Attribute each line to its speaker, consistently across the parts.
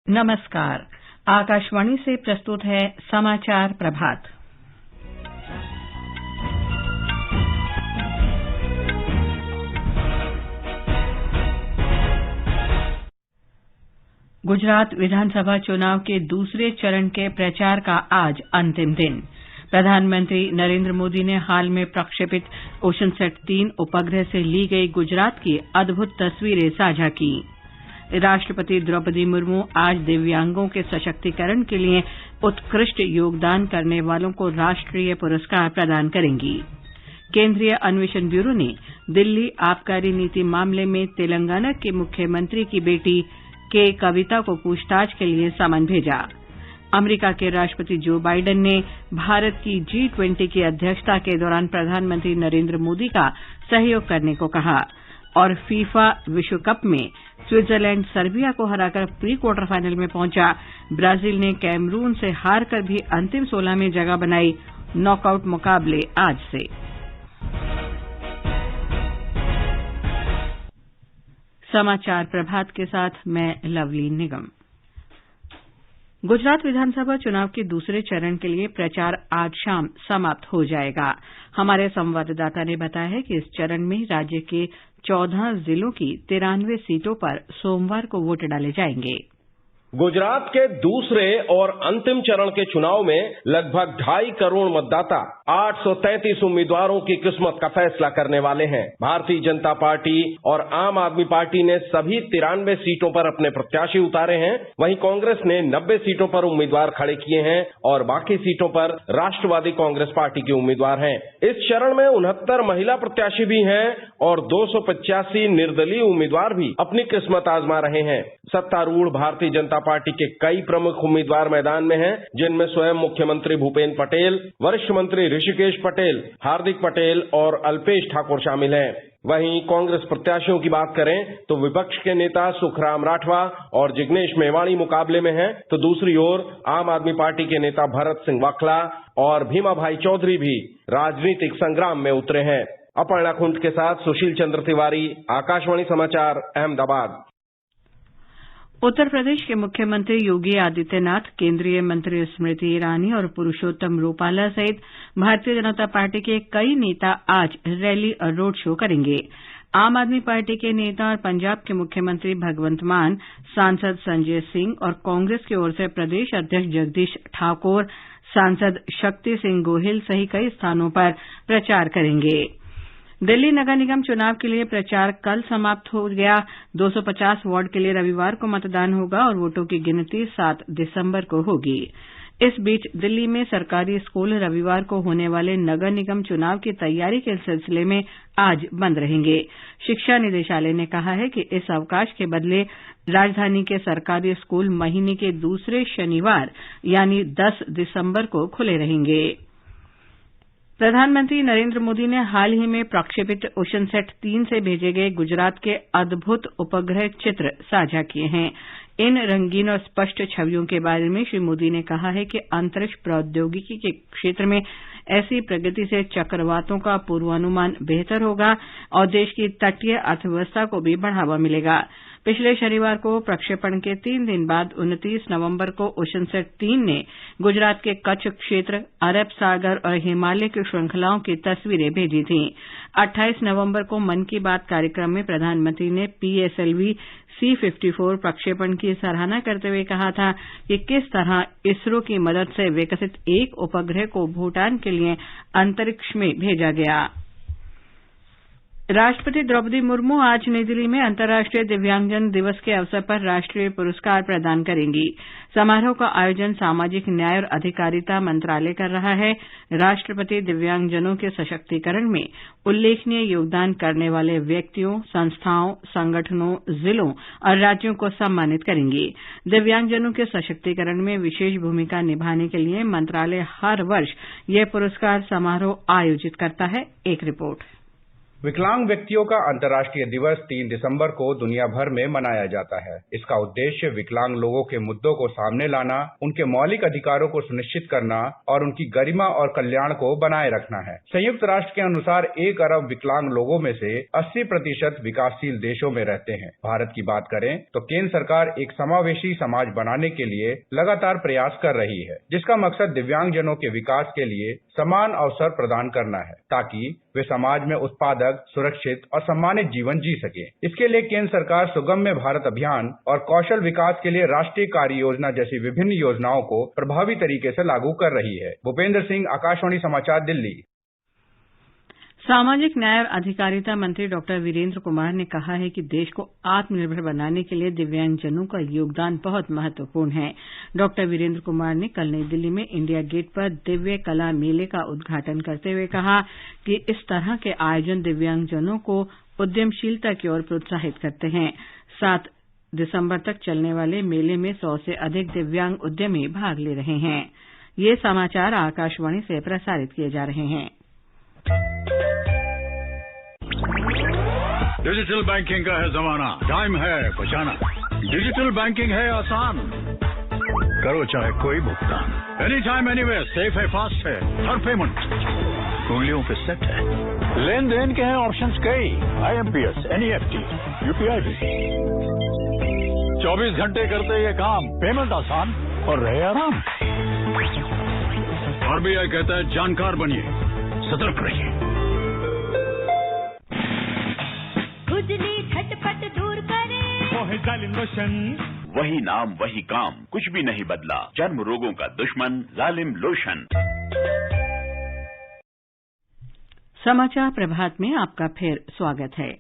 Speaker 1: नमस्कार। आकाशवाणी से प्रस्तुत है समाचार प्रभात। गुजरात विधानसभा चुनाव के दूसरे चरण के प्रचार का आज अंतिम दिन। प्रधानमंत्री नरेंद्र मोदी ने हाल में प्रक्षेपित ओशनसैट 3 उपग्रह से ली गई गुजरात की अद्भुत तस्वीरें साझा की। राष्ट्रपति द्रौपदी मुर्मू आज दिव्यांगों के सशक्तिकरण के लिए उत्कृष्ट योगदान करने वालों को राष्ट्रीय पुरस्कार प्रदान करेंगी। केंद्रीय अन्वेषण ब्यूरो ने दिल्ली आबकारी नीति मामले में तेलंगाना के मुख्यमंत्री की बेटी के कविता को पूछताछ के लिए समन भेजा। अमेरिका के राष्ट्रपति जो बाइडेन ने भारत की G20 की अध्यक्षता के दौरान प्रधानमंत्री नरेंद्र मोदी का सहयोग करने को कहा। और फीफा विश्व कप में स्विट्जरलैंड सर्बिया को हराकर प्री क्वार्टर फाइनल में पहुंचा। ब्राजील ने कैमरून से हारकर भी अंतिम 16 में जगह बनाई। नॉकआउट मुकाबले आज से। समाचार प्रभात के साथ मैं लवली निगम। गुजरात विधानसभा चुनाव के दूसरे चरण के लिए प्रचार आज शाम समाप्त हो जाएगा। हमारे संवाददाता ने बताया है कि इस चरण में राज्य के 14 जिलों की 93 सीटों पर सोमवार को वोट डाले जाएंगे।
Speaker 2: गुजरात के दूसरे और अंतिम चरण के चुनाव में लगभग 2.5 करोड़ मतदाता 833 उम्मीदवारों की किस्मत का फैसला करने वाले हैं। भारतीय जनता पार्टी और आम आदमी पार्टी ने सभी 93 सीटों पर अपने प्रत्याशी उतारे हैं। वहीं कांग्रेस ने 90 सीटों पर उम्मीदवार खड़े किए हैं और बाकी सीटों पर राष्ट्रवादी कांग्रेस पार्टी के उम्मीदवार हैं। इस चरण में 69 महिला प्रत्याशी भी हैं और 285 निर्दलीय उम्मीदवार भी अपनी किस्मत आजमा रहे हैं। सत्तारूढ़ भारतीय जनता पार्टी के कई प्रमुख उम्मीदवार मैदान में हैं, जिनमें स्वयं मुख्यमंत्री भूपेन्द्र पटेल, वरिष्ठ मंत्री ऋषिकेश पटेल, हार्दिक पटेल और अल्पेश ठाकुर शामिल हैं। वहीं कांग्रेस प्रत्याशियों की बात करें तो विपक्ष के नेता सुखराम राठवा और जिग्नेश मेवाणी मुकाबले में हैं, तो दूसरी ओर आम आदमी पार्टी के नेता भरत सिंह वाखला और भीमा भाई चौधरी भी राजनीतिक संग्राम में उतरे हैं। अपर्णा खुंट के साथ सुशील चंद्र तिवारी, आकाशवाणी समाचार, अहमदाबाद।
Speaker 1: उत्तर प्रदेश के मुख्यमंत्री योगी आदित्यनाथ, केंद्रीय मंत्री स्मृति ईरानी और पुरुषोत्तम रूपाला सहित भारतीय जनता पार्टी के कई नेता आज रैली और रोड शो करेंगे। आम आदमी पार्टी के नेता और पंजाब के मुख्यमंत्री भगवंत मान, सांसद संजय सिंह और कांग्रेस की ओर से प्रदेश अध्यक्ष जगदीश ठाकुर, सांसद शक्ति सिंह गोहिल सहित कई स्थानों पर प्रचार करेंगे। दिल्ली नगर निगम चुनाव के लिए प्रचार कल समाप्त हो गया। 250 वार्ड के लिए रविवार को मतदान होगा और वोटों की गिनती 7 दिसंबर को होगी। इस बीच दिल्ली में सरकारी स्कूल रविवार को होने वाले नगर निगम चुनाव की तैयारी के सिलसिले में आज बंद रहेंगे। शिक्षा निदेशालय ने कहा है कि इस अवकाश के बदले राजधानी के सरकारी स्कूल महीने के दूसरे शनिवार यानी 10 दिसंबर को खुले रहेंगे। प्रधानमंत्री नरेंद्र मोदी ने हाल ही में प्रक्षेपित ओशनसैट 3 से भेजे गए गुजरात के अद्भुत उपग्रह चित्र साझा किए हैं। इन रंगीन और स्पष्ट छवियों के बारे में श्री मोदी ने कहा है कि अंतरिक्ष प्रौद्योगिकी के क्षेत्र में ऐसी प्रगति से चक्रवातों का पूर्वानुमान बेहतर होगा और देश की तटीय अर्थव्यवस्था को भी बढ़ावा मिलेगा। पिछले शनिवार को प्रक्षेपण के 3 दिन बाद 29 नवंबर को ओशनसैट 3 ने गुजरात के कच्छ क्षेत्र, अरब सागर और हिमालय की श्रृंखलाओं की तस्वीरें भेजी थीं। 28 नवंबर को मन की बात कार्यक्रम में प्रधानमंत्री ने PSLV C-54 प्रक्षेपण की सराहना करते हुए कहा था कि किस तरह इसरो की मदद से विकसित एक उपग्रह को भूटान के लिए अंतरिक्ष में भेजा गया। राष्ट्रपति द्रौपदी मुर्मू आज नई दिल्ली में अंतर्राष्ट्रीय दिव्यांगजन दिवस के अवसर पर राष्ट्रीय पुरस्कार प्रदान करेंगी। समारोह का आयोजन सामाजिक न्याय और अधिकारिता मंत्रालय कर रहा है। राष्ट्रपति दिव्यांगजनों के सशक्तिकरण में उल्लेखनीय योगदान करने वाले व्यक्तियों, संस्थाओं, संगठनों, जिलों और राज्यों को सम्मानित करेंगी। दिव्यांगजनों के सशक्तिकरण में विशेष भूमिका निभाने के लिए मंत्रालय हर वर्ष यह पुरस्कार समारोह आयोजित करता है। एक रिपोर्ट।
Speaker 3: विकलांग व्यक्तियों का अंतर्राष्ट्रीय दिवस 3 दिसंबर को दुनिया भर में मनाया जाता है। इसका उद्देश्य विकलांग लोगों के मुद्दों को सामने लाना, उनके मौलिक अधिकारों को सुनिश्चित करना और उनकी गरिमा और कल्याण को बनाए रखना है। संयुक्त राष्ट्र के अनुसार 1 अरब विकलांग लोगों में से 80% विकासशील देशों में रहते हैं। भारत की बात करें तो केंद्र सरकार एक समावेशी समाज बनाने के लिए लगातार प्रयास कर रही है, जिसका मकसद दिव्यांगजनों के विकास के लिए समान अवसर प्रदान करना है, ताकि वे समाज में उत्पादक, सुरक्षित और सम्मानित जीवन जी सके। इसके लिए केंद्र सरकार सुगम्य भारत अभियान और कौशल विकास के लिए राष्ट्रीय कार्य योजना जैसी विभिन्न योजनाओं को प्रभावी तरीके से लागू कर रही है। भूपेंद्र सिंह, आकाशवाणी समाचार, दिल्ली।
Speaker 1: सामाजिक न्याय और अधिकारिता मंत्री डॉक्टर वीरेंद्र कुमार ने कहा है कि देश को आत्मनिर्भर बनाने के लिए दिव्यांगजनों का योगदान बहुत महत्वपूर्ण है। डॉक्टर वीरेंद्र कुमार ने कल नई दिल्ली में इंडिया गेट पर दिव्य कला मेले का उद्घाटन करते हुए कहा कि इस तरह के आयोजन दिव्यांगजनों को उद्यमशीलता की ओर प्रोत्साहित करते हैं। 7 दिसंबर तक चलने वाले मेले में 100 से अधिक दिव्यांग उद्यमी भाग ले रहे हैं। ये समाचार आकाशवाणी से प्रसारित किए जा रहे हैं।
Speaker 4: डिजिटल बैंकिंग का है जमाना, टाइम है बचाना। डिजिटल बैंकिंग है आसान, करो चाहे कोई भुगतान, एनी टाइम एनीवेयर, सेफ है, फास्ट है, हर पेमेंट उंगलियों पे सेट है। लेन देन के हैं ऑप्शंस कई, IMPS, NEFT, UPI भी। 24 घंटे करते ये काम, पेमेंट आसान और रहे आराम। RBI कहता है जानकार बनिए, सतर्क रहिए।
Speaker 5: खुजली झटपट दूर करे,
Speaker 6: मोहे जालिम लोशन,
Speaker 7: वही नाम वही काम, कुछ भी नहीं बदला, चर्म रोगों का दुश्मन जालिम लोशन।
Speaker 1: समाचार प्रभात में आपका फिर स्वागत है।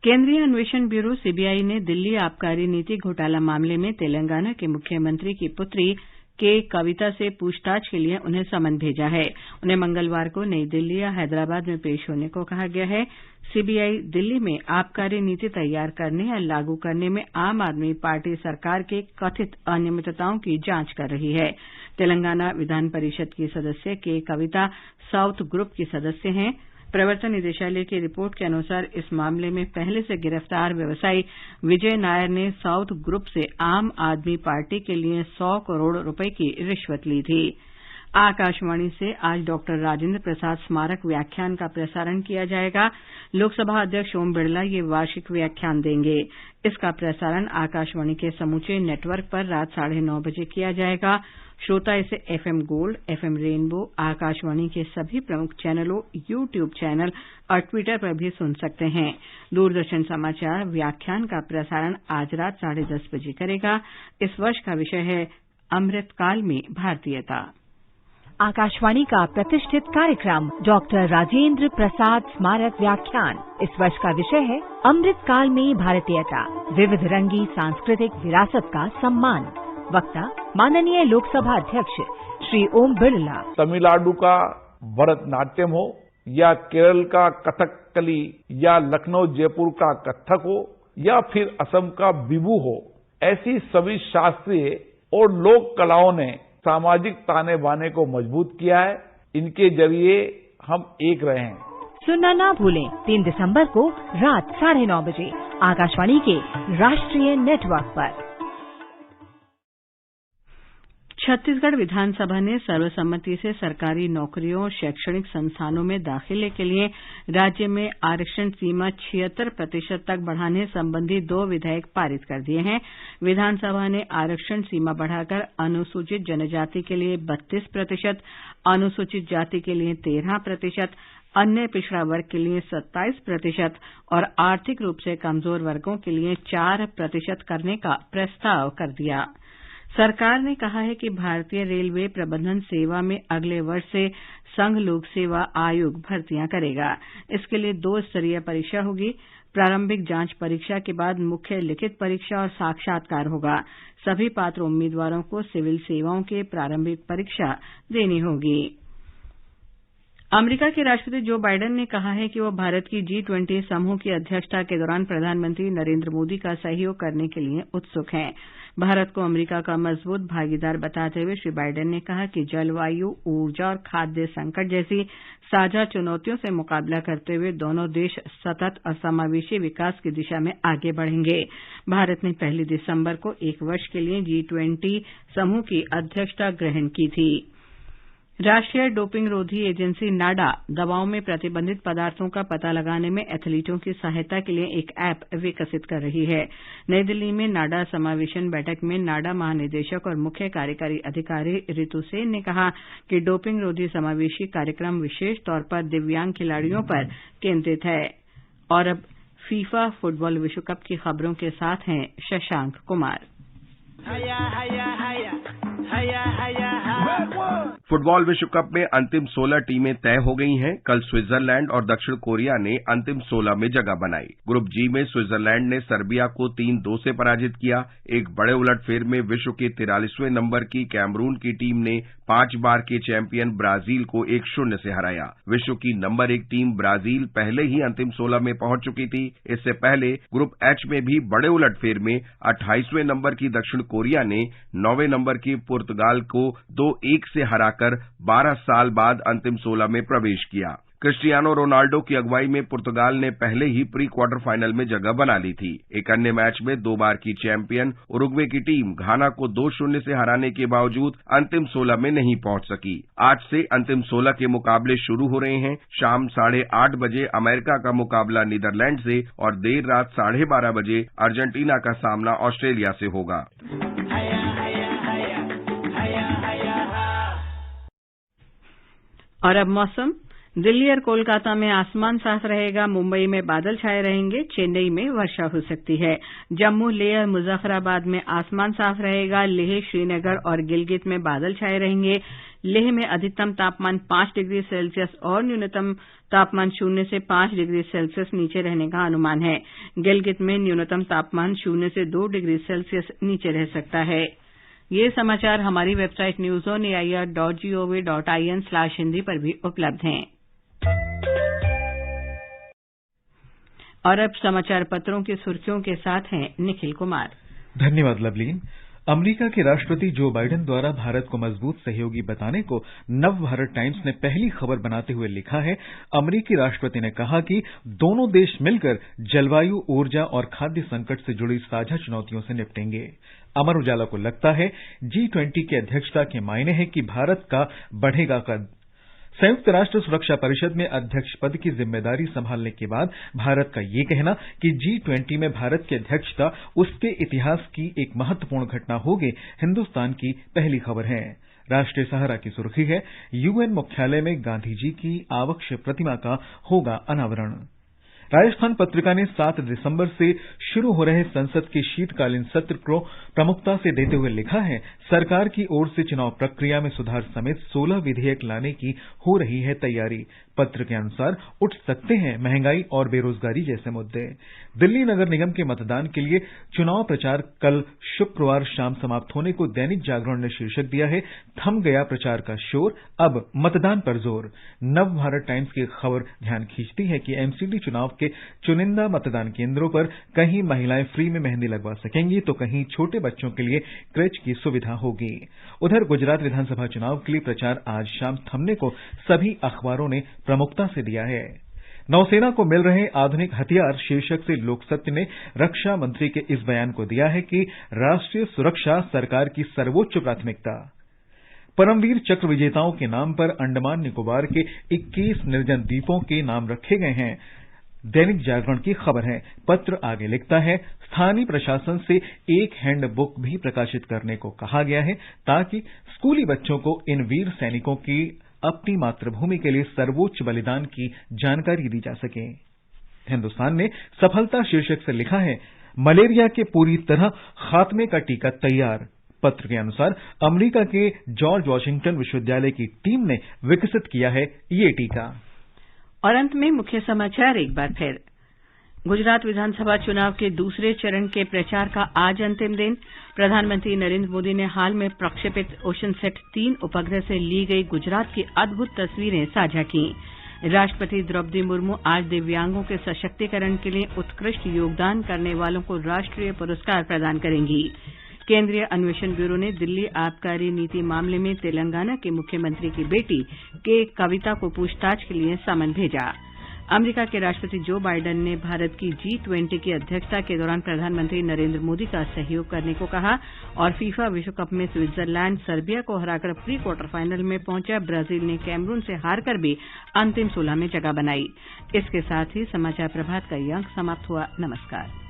Speaker 1: केंद्रीय अन्वेषण ब्यूरो CBI ने दिल्ली आबकारी नीति घोटाला मामले में तेलंगाना के मुख्यमंत्री की पुत्री के कविता से पूछताछ के लिए उन्हें समन भेजा है। उन्हें मंगलवार को नई दिल्ली या हैदराबाद में पेश होने को कहा गया है। CBI दिल्ली में आबकारी नीति तैयार करने या लागू करने में आम आदमी पार्टी सरकार के कथित अनियमितताओं की जांच कर रही है। तेलंगाना विधान परिषद की सदस्य के कविता साउथ ग्रुप की सदस्य हैं। प्रवर्तन निदेशालय की रिपोर्ट के अनुसार इस मामले में पहले से गिरफ्तार व्यवसायी विजय नायर ने साउथ ग्रुप से आम आदमी पार्टी के लिए 100 करोड़ रुपए की रिश्वत ली थी। आकाशवाणी से आज डॉक्टर राजेंद्र प्रसाद स्मारक व्याख्यान का प्रसारण किया जाएगा। लोकसभा अध्यक्ष ओम बिड़ला ये वार्षिक व्याख्यान देंगे। इसका प्रसारण आकाशवाणी के समूचे नेटवर्क पर रात 9:30 बजे किया जाएगा। श्रोता इसे FM gold, FM rainbow, Akashvani के सभी प्रमुख चैनलों, YouTube चैनल और ट्विटर पर भी सुन सकते हैं। दूरदर्शन समाचार व्याख्यान का प्रसारण आज रात 10:30 बजे करेगा। इस वर्ष का विषय है अमृतकाल में भारतीयता।
Speaker 8: आकाशवाणी का प्रतिष्ठित कार्यक्रम डॉक्टर राजेंद्र प्रसाद स्मारक व्याख्यान। इस वर्ष का विषय है अमृतकाल में भारतीयता, विविध रंगी सांस्कृतिक विरासत का सम्मान। वक्ता माननीय लोकसभा अध्यक्ष श्री ओम बिड़ला।
Speaker 9: तमिलनाडु का भरतनाट्यम हो या केरल का कथकली या लखनऊ जयपुर का कथक हो या फिर असम का बिहू हो, ऐसी सभी शास्त्रीय और लोक कलाओं ने सामाजिक ताने बाने को मजबूत किया है। इनके जरिए हम एक रहे हैं।
Speaker 8: सुनना ना भूलें 3 दिसंबर को रात 9:30 बजे आकाशवाणी के राष्ट्रीय नेटवर्क पर।
Speaker 1: छत्तीसगढ़ विधानसभा ने सर्वसम्मति से सरकारी नौकरियों और शैक्षणिक संस्थानों में दाखिले के लिए राज्य में आरक्षण सीमा 76% तक बढ़ाने संबंधी 2 विधेयक पारित कर दिए हैं। विधानसभा ने आरक्षण सीमा बढ़ाकर अनुसूचित जनजाति के लिए 32%, अनुसूचित जाति के लिए 13%, अन्य पिछड़ा वर्ग के लिए 27% और आर्थिक रूप से कमजोर वर्गों के लिए 4% करने का प्रस्ताव कर दिया। सरकार ने कहा है कि भारतीय रेलवे प्रबंधन सेवा में अगले वर्ष से संघ लोक सेवा आयोग भर्तियां करेगा। इसके लिए 2 स्तरीय परीक्षा होगी। प्रारंभिक जांच परीक्षा के बाद मुख्य लिखित परीक्षा और साक्षात्कार होगा। सभी पात्र उम्मीदवारों को सिविल सेवाओं के प्रारंभिक परीक्षा देनी होगी। अमेरिका के राष्ट्रपति जो बाइडेन ने कहा है कि वो भारत की G20 समूह की अध्यक्षता के दौरान प्रधानमंत्री नरेंद्र मोदी का सहयोग करने के लिए उत्सुक हैं। भारत को अमेरिका का मजबूत भागीदार बताते हुए श्री बाइडेन ने कहा कि जलवायु, ऊर्जा और खाद्य संकट जैसी साझा चुनौतियों से मुकाबला करते हुए दोनों देश सतत और समावेशी विकास की दिशा में आगे बढ़ेंगे। भारत ने 1 दिसंबर को 1 वर्ष के लिए G20 समूह की अध्यक्षता ग्रहण की थी। राष्ट्रीय डोपिंग रोधी एजेंसी नाडा दवाओं में प्रतिबंधित पदार्थों का पता लगाने में एथलीटों की सहायता के लिए एक ऐप विकसित कर रही है। नई दिल्ली में नाडा समावेशन बैठक में नाडा महानिदेशक और मुख्य कार्यकारी अधिकारी रितु सेन ने कहा कि डोपिंग रोधी समावेशी कार्यक्रम विशेष तौर पर दिव्यांग खिलाड़ियों पर केंद्रित है। और अब फीफा फुटबॉल विश्व कप की खबरों के साथ हैं शशांक कुमार।
Speaker 2: फुटबॉल विश्व कप में अंतिम 16 टीमें तय हो गई हैं। कल स्विट्जरलैंड और दक्षिण कोरिया ने अंतिम 16 में जगह बनाई। ग्रुप जी में स्विट्जरलैंड ने सर्बिया को 3-2 से पराजित किया। एक बड़े उलटफेर में विश्व के 43वें नंबर की कैमरून की टीम ने 5 बार के चैंपियन ब्राजील को 1-0 से हराया। विश्व की नंबर 1 टीम ब्राजील पहले ही अंतिम 16 में पहुंच चुकी थी। इससे पहले ग्रुप एच में भी बड़े उलटफेर में 28वें नंबर की दक्षिण कोरिया ने 9वें नंबर की पुर्तगाल को 2-1 से हराकर 12 साल बाद अंतिम 16 में प्रवेश किया। क्रिस्टियानो रोनाल्डो की अगुवाई में पुर्तगाल ने पहले ही प्री क्वार्टर फाइनल में जगह बना ली थी। एक अन्य मैच में 2 बार की चैंपियन उरुग्वे की टीम घाना को 2-0 से हराने के बावजूद अंतिम 16 में नहीं पहुंच सकी। आज से अंतिम 16 के मुकाबले शुरू हो रहे हैं। शाम 8:30 बजे अमेरिका का मुकाबला नीदरलैंड से और देर रात 12:30 बजे अर्जेंटीना का सामना ऑस्ट्रेलिया से होगा।
Speaker 1: और अब मौसम। दिल्ली और कोलकाता में आसमान साफ रहेगा। मुंबई में बादल छाए रहेंगे। चेन्नई में वर्षा हो सकती है। जम्मू, लेह और मुजफ्फराबाद में आसमान साफ रहेगा। लेह, श्रीनगर और गिलगित में बादल छाए रहेंगे। लेह में अधिकतम तापमान 5 डिग्री सेल्सियस और न्यूनतम तापमान 0 से 5 डिग्री सेल्सियस नीचे रहने का अनुमान है। गिलगित में न्यूनतम तापमान 0 से 2 डिग्री सेल्सियस नीचे रह सकता है। ये समाचार हमारी वेबसाइट newsonair.gov.in/हिंदी पर भी उपलब्ध हैं। और अब समाचार पत्रों की सुर्खियों के साथ हैं निखिल कुमार।
Speaker 6: धन्यवाद लवलीन। अमेरिका के राष्ट्रपति जो बाइडेन द्वारा भारत को मजबूत सहयोगी बताने को नव भारत टाइम्स ने पहली खबर बनाते हुए लिखा है, अमेरिकी राष्ट्रपति ने कहा कि दोनों देश मिलकर जलवायु, ऊर्जा और खाद्य संकट से जुड़ी साझा चुनौतियों से निपटेंगे। अमर उजाला को लगता है G20 की अध्यक्षता के मायने है कि भारत का बढ़ेगा कद। संयुक्त राष्ट्र सुरक्षा परिषद में अध्यक्ष पद की जिम्मेदारी संभालने के बाद भारत का ये कहना कि G20 में भारत की अध्यक्षता उसके इतिहास की एक महत्वपूर्ण घटना होगी, हिंदुस्तान की पहली खबर है। राष्ट्रीय सहारा की सुर्खी है, यूएन मुख्यालय में गांधी जी की आवक्ष प्रतिमा का होगा अनावरण। राजस्थान पत्रिका ने 7 दिसंबर से शुरू हो रहे संसद के शीतकालीन सत्र को प्रमुखता से देते हुए लिखा है, सरकार की ओर से चुनाव प्रक्रिया में सुधार समेत 16 विधेयक लाने की हो रही है तैयारी। पत्र के अनुसार उठ सकते हैं महंगाई और बेरोजगारी जैसे मुद्दे। दिल्ली नगर निगम के मतदान के लिए चुनाव प्रचार कल शुक्रवार शाम समाप्त होने को दैनिक जागरण ने शीर्षक दिया है, थम गया प्रचार का शोर, अब मतदान पर जोर। नव भारत टाइम्स की खबर ध्यान खींचती है कि एमसीडी चुनाव के चुनिंदा मतदान केंद्रों पर कहीं महिलाएं फ्री में मेहंदी लगवा सकेंगी तो कहीं छोटे बच्चों के लिए क्रेच की सुविधा होगी। उधर गुजरात विधानसभा चुनाव के लिए प्रचार आज शाम थमने को सभी अखबारों ने प्रमुखता से दिया है। नौसेना को मिल रहे आधुनिक हथियार शीर्षक से लोकसत्य ने रक्षा मंत्री के इस बयान को दिया है कि राष्ट्रीय सुरक्षा सरकार की सर्वोच्च प्राथमिकता। परमवीर चक्र विजेताओं के नाम पर अंडमान निकोबार के 21 निर्जन द्वीपों के नाम रखे गए हैं। दैनिक जागरण की खबर है। पत्र आगे लिखता है, स्थानीय प्रशासन से एक हैंड बुक भी प्रकाशित करने को कहा गया है ताकि स्कूली बच्चों को इन वीर सैनिकों की अपनी मातृभूमि के लिए सर्वोच्च बलिदान की जानकारी दी जा सके। हिंदुस्तान ने सफलता शीर्षक से लिखा है, मलेरिया के पूरी तरह खात्मे का टीका तैयार। पत्र के अनुसार अमेरिका के जॉर्ज वाशिंगटन विश्वविद्यालय की टीम ने विकसित किया है ये टीका।
Speaker 1: और अंत में मुख्य समाचार एक बार फिर। गुजरात विधानसभा चुनाव के दूसरे चरण के प्रचार का आज अंतिम दिन। प्रधानमंत्री नरेंद्र मोदी ने हाल में प्रक्षेपित ओशनसेट 3 उपग्रह से ली गई गुजरात की अद्भुत तस्वीरें साझा की। राष्ट्रपति द्रौपदी मुर्मू आज दिव्यांगों के सशक्तिकरण के लिए उत्कृष्ट योगदान करने वालों को राष्ट्रीय पुरस्कार प्रदान करेंगी। केंद्रीय अन्वेषण ब्यूरो ने दिल्ली आबकारी नीति मामले में तेलंगाना के मुख्यमंत्री की बेटी के कविता को पूछताछ के लिए समन भेजा। अमेरिका के राष्ट्रपति जो बाइडेन ने भारत की G20 की अध्यक्षता के दौरान प्रधानमंत्री नरेंद्र मोदी का सहयोग करने को कहा। और फीफा विश्व कप में स्विट्जरलैंड सर्बिया को हराकर प्री क्वार्टर फाइनल में पहुंचा। ब्राजील ने कैमरून से हारकर भी अंतिम 16 में जगह बनाई। इसके साथ ही समाचार प्रभात का ये अंक समाप्त हुआ। नमस्कार।